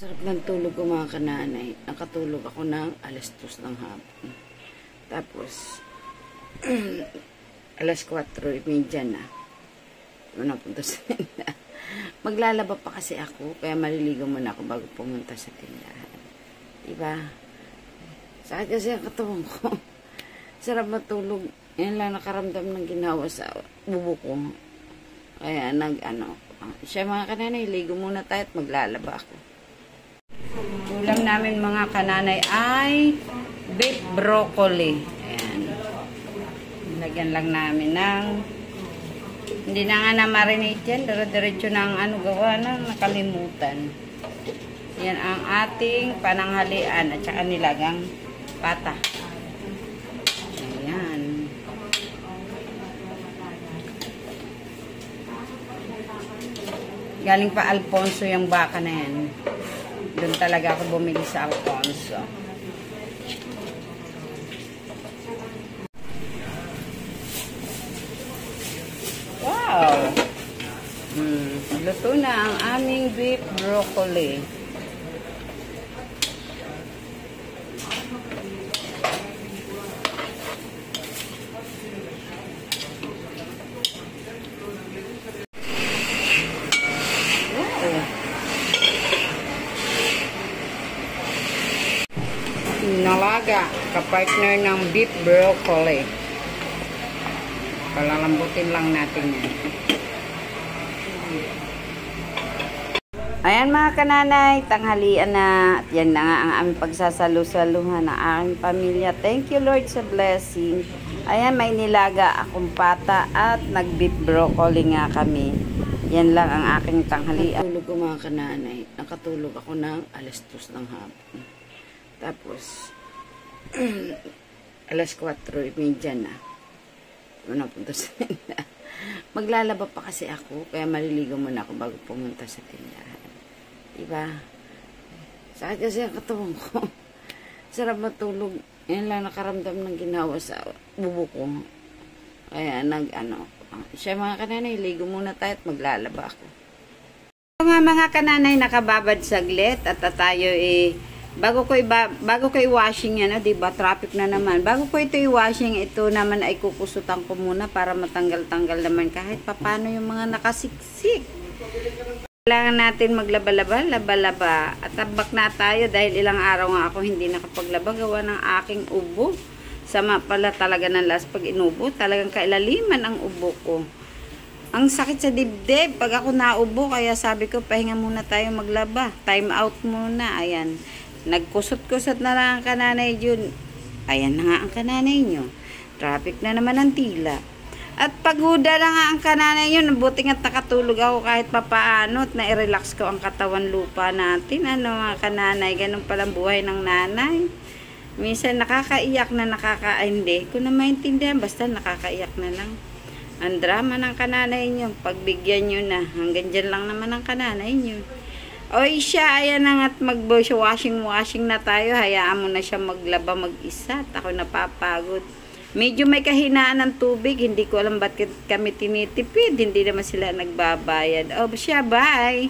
Sarap ng tulog ko mga kananay. Nakatulog ako ng 2:00 ng hapon. Tapos, 4:30 na. Una punta sa tindahan. Maglalaba pa kasi ako, kaya maliligo muna ako bago pumunta sa tindahan. Diba? Sakit kasi ang katawan ko. Sarap matulog. Yan lang nakaramdam ng ginawa sa bubo ko. Kaya siya mga kananay, ligo muna tayo at maglalaba ako. Ulam namin mga kananay ay beef broccoli. Ayan. Lagyan lang namin ng hindi na nga na-marinate yan. Diretso ng gawa na nakalimutan. Yan ang ating pananghalian at saka nilagang pata. Ayan. Galing pa Alfonso yung baka na yan. Doon talaga ako bumili sa Alfonso. Wow! Luto na ang aming beef broccoli. Nalaga, kapartner ng beef broccoli. Palalambutin lang natin yan. Ayan mga kananay, tanghalian na. At yan na nga ang aming pagsasalu-saluhan ng aking pamilya. Thank you Lord sa blessing. Ayan, may nilaga akong pata at nag-beef broccoli nga kami. Yan lang ang aking tanghalian. Nakatulog ko mga kananay. Nakatulog ako ng 2:00 ng hapon. Tapos, 4:30 na. Una punta sa tindahan. Maglalaba pa kasi ako, kaya maliligo muna ako bago pumunta sa tindahan. Diba? Sakit kasi ang katawan ko. Sarap matulog. Yan lang nakaramdam ng ginawa sa bubo ko. Kaya siya mga kananay, ligo muna tayo at maglalaba ako. Mga kananay, nakababad saglit at tayo bago ko i-washing yan, diba, traffic na naman. Bago ko ito i-washing, ito naman ay kukusutan ko muna para matanggal-tanggal naman kahit papano yung mga nakasiksik. Kailangan natin maglaba-laba, at tabak na tayo dahil ilang araw nga ako hindi nakapaglaba gawa ng aking ubo. Sama pala talaga ng last pag inubo, talagang kailaliman ang ubo ko. Ang sakit sa dibdib pag ako naubo, kaya sabi ko pahinga muna tayo maglaba. Time out muna, ayan. Nagkusot-kusot na lang ang kananay yun. Ayan na nga ang kananay nyo. Traffic na naman ang tila. At paghuda na nga ang kananay nyo. Buti nga nakatulog ako kahit papaano at na-relax ko ang katawan lupa natin. Mga kananay, ganun palang buhay ng nanay. Minsan nakakaiyak na hindi ko na maintindihan. Basta nakakaiyak na lang. Ang drama ng kananay nyo. Pagbigyan nyo na. Hanggang dyan lang naman ang kananay nyo. Oy siya, ayan na nga't mag-washing na tayo. Hayaan mo na siya maglaba mag-isa. At ako napapagod. Medyo may kahinaan ng tubig. Hindi ko alam bakit kami tinitipid. Hindi naman sila nagbabayad. O siya, bye!